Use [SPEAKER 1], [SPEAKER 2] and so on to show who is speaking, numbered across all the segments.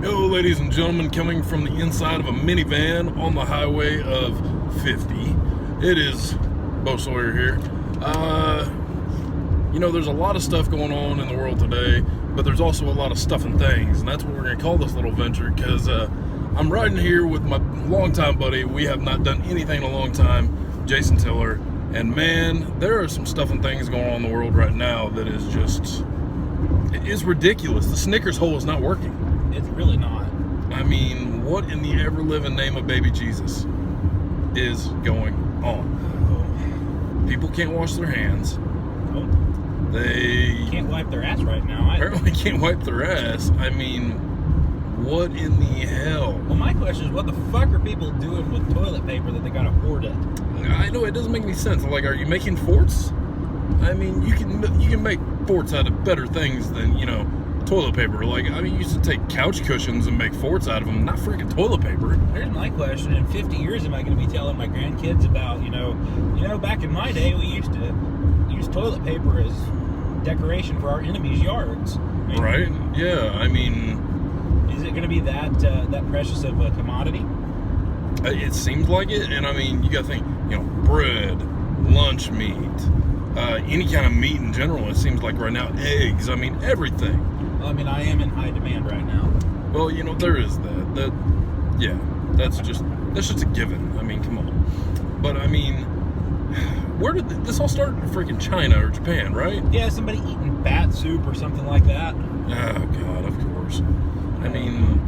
[SPEAKER 1] Hello, ladies and gentlemen, coming from the inside of a minivan on the highway of 50. It is Bo Sawyer here. There's a lot of stuff going on in the world today, but there's also a lot of stuff and things, and that's what we're going to call this little venture, because I'm riding here with my longtime buddy. We have not done anything in a long time, Jason Tiller, and man, there are some stuff and things going on in the world right now that is just, it is ridiculous. The Snickers hole is not working.
[SPEAKER 2] It's really not.
[SPEAKER 1] I mean, what in the ever-living name of baby Jesus is going on? People can't wash their hands.
[SPEAKER 2] Oh.
[SPEAKER 1] They
[SPEAKER 2] Can't wipe their ass right now.
[SPEAKER 1] apparently can't wipe their ass. I mean, what in the hell?
[SPEAKER 2] Well, my question is, what the fuck are people doing with toilet paper that they gotta hoard it?
[SPEAKER 1] I know it doesn't make any sense. Like, are you making forts? I mean, you can make forts out of better things than, toilet paper. Like, I mean, you used to take couch cushions and make forts out of them, not freaking toilet paper.
[SPEAKER 2] Here's my question: in 50 years, am I going to be telling my grandkids about, back in my day, we used to use toilet paper as decoration for our enemies' yards?
[SPEAKER 1] Right? Yeah. I mean,
[SPEAKER 2] is it going to be that precious of a commodity?
[SPEAKER 1] It seems like it, and I mean, you got to think, bread, lunch meat, any kind of meat in general. It seems like right now, eggs. I mean, everything.
[SPEAKER 2] Well, I mean, I am in high demand right now.
[SPEAKER 1] Well, there is that. That's just a given. I mean, come on. But I mean, where did this all start? In freaking China or Japan, right?
[SPEAKER 2] Yeah, somebody eating bat soup or something like that.
[SPEAKER 1] Oh God, of course. I mean,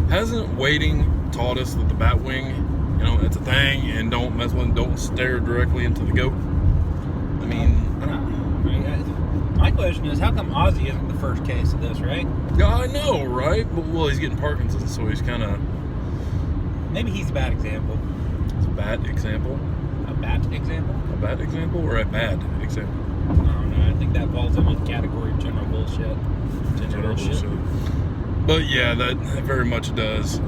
[SPEAKER 1] hasn't waiting taught us that the bat wing, it's a thing, and don't stare directly into the goat? I mean, I don't know.
[SPEAKER 2] My question is, how come Ozzy isn't the first case of this, right?
[SPEAKER 1] Yeah, I know, right? But, well, he's getting Parkinson's, so he's kind of...
[SPEAKER 2] Maybe he's a bad example.
[SPEAKER 1] It's a bad example?
[SPEAKER 2] A bad example?
[SPEAKER 1] A bad example or a bad example?
[SPEAKER 2] I don't know. I think that falls under the category of general bullshit. General bullshit.
[SPEAKER 1] But yeah, that very much does.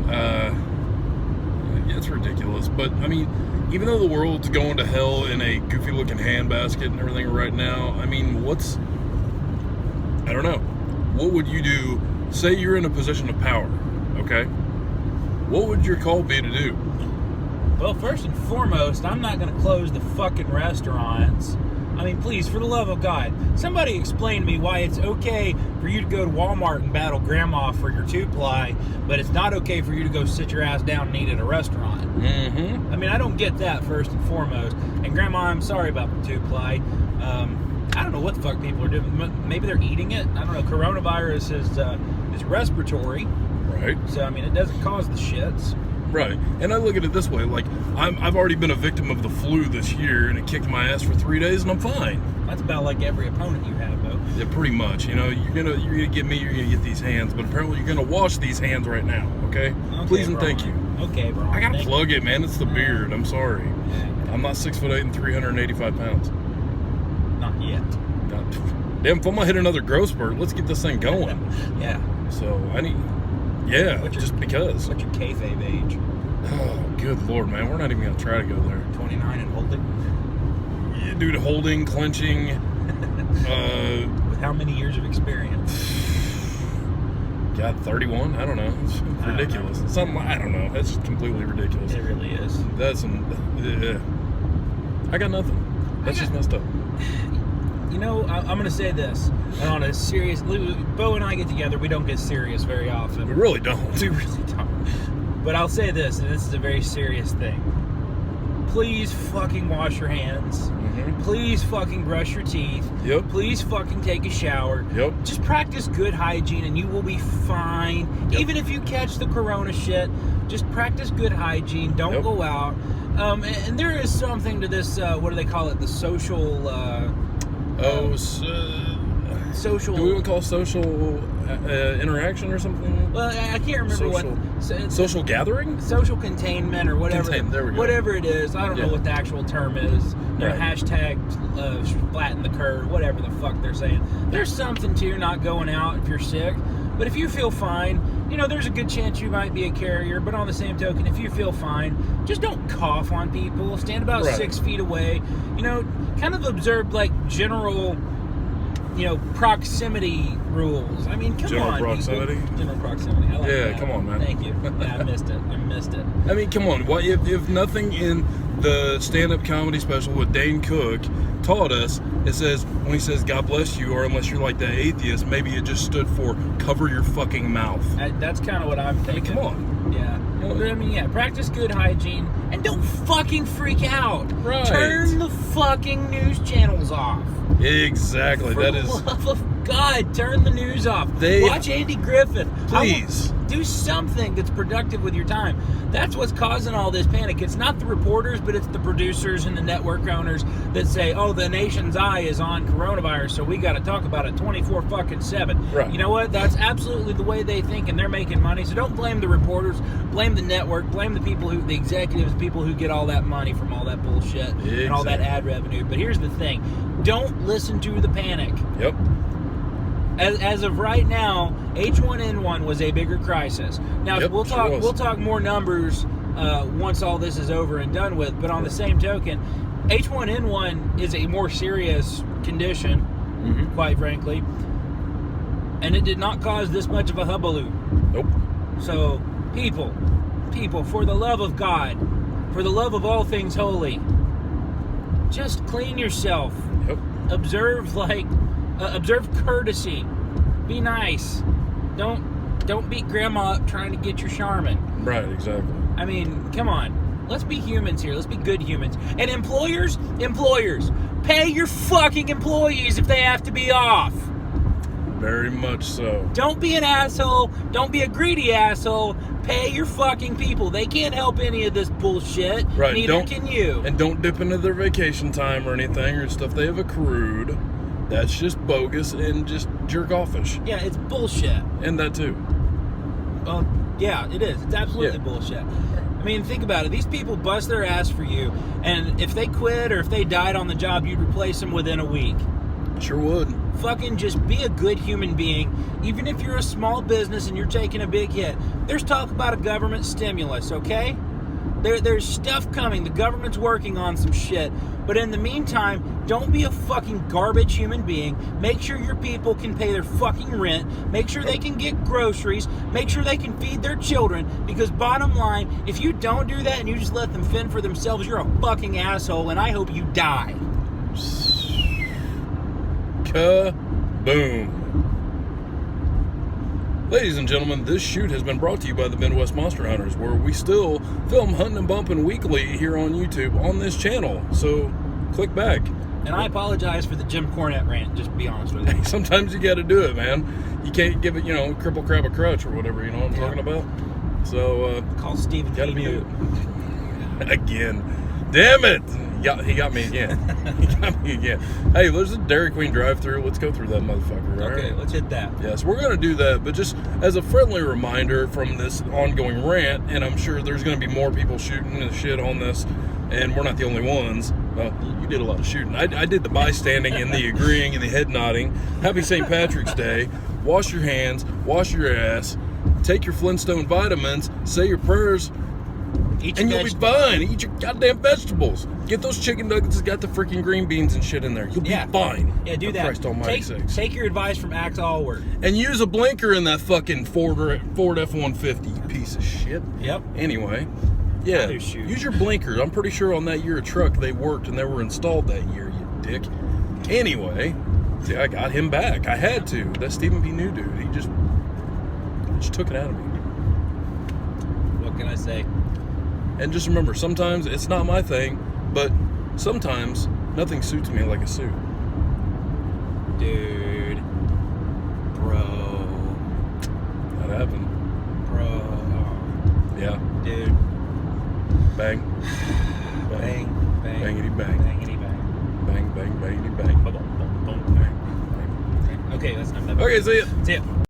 [SPEAKER 1] It's ridiculous. But, I mean, even though the world's going to hell in a goofy-looking handbasket and everything right now, I mean, I don't know. What would you do? Say you're in a position of power, okay? What would your call be to do?
[SPEAKER 2] Well, first and foremost, I'm not going to close the fucking restaurants. I mean, please, for the love of God, somebody explain to me why it's okay for you to go to Walmart and battle grandma for your 2-ply, but it's not okay for you to go sit your ass down and eat at a restaurant.
[SPEAKER 1] Mm-hmm.
[SPEAKER 2] I mean, I don't get that, first and foremost. And grandma, I'm sorry about the 2-ply. I don't know what the fuck people are doing. Maybe they're eating it. I don't know. Coronavirus is respiratory.
[SPEAKER 1] Right.
[SPEAKER 2] So, I mean, it doesn't cause the shits.
[SPEAKER 1] Right. And I look at it this way, like, I've already been a victim of the flu this year, and it kicked my ass for 3 days, and I'm fine.
[SPEAKER 2] That's about like every opponent you have, though.
[SPEAKER 1] Yeah, pretty much. You're gonna get me, you're gonna get these hands, but apparently you're gonna wash these hands right now, okay? Please and thank you.
[SPEAKER 2] Okay, bro.
[SPEAKER 1] I gotta plug it, man. It's the beard. I'm sorry.
[SPEAKER 2] Yeah.
[SPEAKER 1] I'm not 6'8" and 385 pounds.
[SPEAKER 2] Not yet.
[SPEAKER 1] Damn, if I'm gonna hit another growth spurt, let's get this thing going.
[SPEAKER 2] Yeah.
[SPEAKER 1] So just because.
[SPEAKER 2] What's your kayfabe age?
[SPEAKER 1] Oh, good Lord, man. We're not even gonna try to go there.
[SPEAKER 2] 29 and holding?
[SPEAKER 1] Yeah, dude, holding, clenching.
[SPEAKER 2] With how many years of experience?
[SPEAKER 1] God, 31? I don't know. It's ridiculous. I don't know. That's just completely ridiculous.
[SPEAKER 2] It really is.
[SPEAKER 1] I got nothing. That's just messed up.
[SPEAKER 2] I'm going to say this. And on a serious... Bo and I get together. We don't get serious very often.
[SPEAKER 1] We really don't.
[SPEAKER 2] We really don't. But I'll say this, and this is a very serious thing. Please fucking wash your hands.
[SPEAKER 1] Mm-hmm.
[SPEAKER 2] Please fucking brush your teeth.
[SPEAKER 1] Yep.
[SPEAKER 2] Please fucking take a shower.
[SPEAKER 1] Yep.
[SPEAKER 2] Just practice good hygiene and you will be fine.
[SPEAKER 1] Yep.
[SPEAKER 2] Even if you catch the corona shit, just practice good hygiene. Don't go out. And there is something to this, what do they call it? The social... social...
[SPEAKER 1] Do we want to call social interaction or something?
[SPEAKER 2] Well, I can't remember what...
[SPEAKER 1] Social gathering?
[SPEAKER 2] Social containment or whatever.
[SPEAKER 1] There we go.
[SPEAKER 2] Whatever it is. I don't know what the actual term is.
[SPEAKER 1] Right.
[SPEAKER 2] Hashtag flatten the curve, whatever the fuck they're saying. There's something to not going out if you're sick. But if you feel fine, there's a good chance you might be a carrier. But on the same token, if you feel fine, just don't cough on people. Stand about 6 feet away. Kind of observe, like, general proximity rules. I mean, come
[SPEAKER 1] General
[SPEAKER 2] on,
[SPEAKER 1] proximity?
[SPEAKER 2] people. General proximity. I like
[SPEAKER 1] Yeah,
[SPEAKER 2] that.
[SPEAKER 1] come on, man.
[SPEAKER 2] Thank you. Yeah, I missed it.
[SPEAKER 1] I mean, come on. What if nothing in the stand-up comedy special with Dane Cook taught us? It says when he says "God bless you," or unless you're like the atheist, maybe it just stood for cover your fucking mouth.
[SPEAKER 2] That's kind of what I'm thinking.
[SPEAKER 1] Come on.
[SPEAKER 2] Yeah. But I mean, practice good hygiene and don't fucking freak out.
[SPEAKER 1] Right.
[SPEAKER 2] Turn the fucking news channels off.
[SPEAKER 1] Exactly.
[SPEAKER 2] For the love of God, turn the news off. Watch Andy Griffith.
[SPEAKER 1] Please.
[SPEAKER 2] Do something that's productive with your time. That's what's causing all this panic. It's not the reporters, but it's the producers and the network owners that say, "Oh, the nation's eye is on coronavirus, so we got to talk about it 24/7."
[SPEAKER 1] Right.
[SPEAKER 2] You know what? That's absolutely the way they think, and they're making money. So don't blame the reporters, blame the network, blame the executives, people who get all that money from all that bullshit and all that ad revenue. But here's the thing: don't listen to the panic.
[SPEAKER 1] Yep.
[SPEAKER 2] As of right now, H1N1 was a bigger crisis. Now we'll talk more numbers once all this is over and done with. But on the same token, H1N1 is a more serious condition, quite frankly, and it did not cause this much of a hullabaloo.
[SPEAKER 1] Nope.
[SPEAKER 2] So, people, for the love of God, for the love of all things holy, just clean yourself.
[SPEAKER 1] Yep.
[SPEAKER 2] Observe courtesy. Be nice. Don't beat grandma up trying to get your Charmin.
[SPEAKER 1] Right, exactly.
[SPEAKER 2] I mean, come on. Let's be humans here. Let's be good humans. And employers, pay your fucking employees if they have to be off.
[SPEAKER 1] Very much so.
[SPEAKER 2] Don't be an asshole. Don't be a greedy asshole. Pay your fucking people. They can't help any of this bullshit.
[SPEAKER 1] Right.
[SPEAKER 2] Neither can you.
[SPEAKER 1] And don't dip into their vacation time or anything or stuff they have accrued. That's just bogus and just jerk-offish.
[SPEAKER 2] Yeah, it's bullshit.
[SPEAKER 1] And that too.
[SPEAKER 2] Well, yeah, it is. It's absolutely bullshit. I mean, think about it. These people bust their ass for you, and if they quit or if they died on the job, you'd replace them within a week.
[SPEAKER 1] Sure would.
[SPEAKER 2] Fucking just be a good human being. Even if you're a small business and you're taking a big hit, there's talk about a government stimulus, okay? There's stuff coming. The government's working on some shit. But in the meantime, don't be a fucking garbage human being. Make sure your people can pay their fucking rent. Make sure they can get groceries. Make sure they can feed their children. Because bottom line, if you don't do that and you just let them fend for themselves, you're a fucking asshole, and I hope you die.
[SPEAKER 1] Kaboom. Ladies and gentlemen, this shoot has been brought to you by the Midwest Monster Hunters, where we still film hunting and bumping weekly here on YouTube on this channel. So click back.
[SPEAKER 2] And I apologize for the Jim Cornette rant, just to be honest with you.
[SPEAKER 1] Sometimes you got to do it, man. You can't give it, cripple crab a crutch or whatever, you know what I'm talking about? So,
[SPEAKER 2] call Stephen
[SPEAKER 1] gotta be
[SPEAKER 2] Newt.
[SPEAKER 1] Again. Damn it! He got me again. Hey, there's a Dairy Queen drive-thru. Let's go through that motherfucker.
[SPEAKER 2] Okay, let's hit that.
[SPEAKER 1] Yes, we're going to do that, but just as a friendly reminder from this ongoing rant, and I'm sure there's going to be more people shooting and shit on this, and we're not the only ones. Well, you did a lot of shooting. I did the bystanding and the agreeing and the head nodding. Happy St. Patrick's Day. Wash your hands. Wash your ass. Take your Flintstone vitamins. Say your prayers. And you'll be fine. Eat your goddamn vegetables. Get those chicken nuggets that's got the freaking green beans and shit in there. You'll be fine.
[SPEAKER 2] Yeah, do that.
[SPEAKER 1] Christ almighty sakes.
[SPEAKER 2] Take your advice from Axe Allward.
[SPEAKER 1] And use a blinker in that fucking Ford F-150, you piece of shit.
[SPEAKER 2] Yep.
[SPEAKER 1] Anyway, yeah, use your blinkers. I'm pretty sure on that year of truck they worked and they were installed that year, you dick. Anyway, see, I got him back. I had to. That Stephen P. New dude, he just took it out of me.
[SPEAKER 2] What can I say?
[SPEAKER 1] And just remember, sometimes it's not my thing, but sometimes nothing suits me like a suit.
[SPEAKER 2] Dude. Bro.
[SPEAKER 1] That happened.
[SPEAKER 2] Bro.
[SPEAKER 1] Yeah.
[SPEAKER 2] Dude.
[SPEAKER 1] Bang.
[SPEAKER 2] Bang. Bang.
[SPEAKER 1] Bangity bang.
[SPEAKER 2] Bangity bang.
[SPEAKER 1] Bang, bang, bangity bang.
[SPEAKER 2] Boom, boom, boom.
[SPEAKER 1] Bang, bang.
[SPEAKER 2] Okay, that's enough.
[SPEAKER 1] Okay, see ya.
[SPEAKER 2] See ya.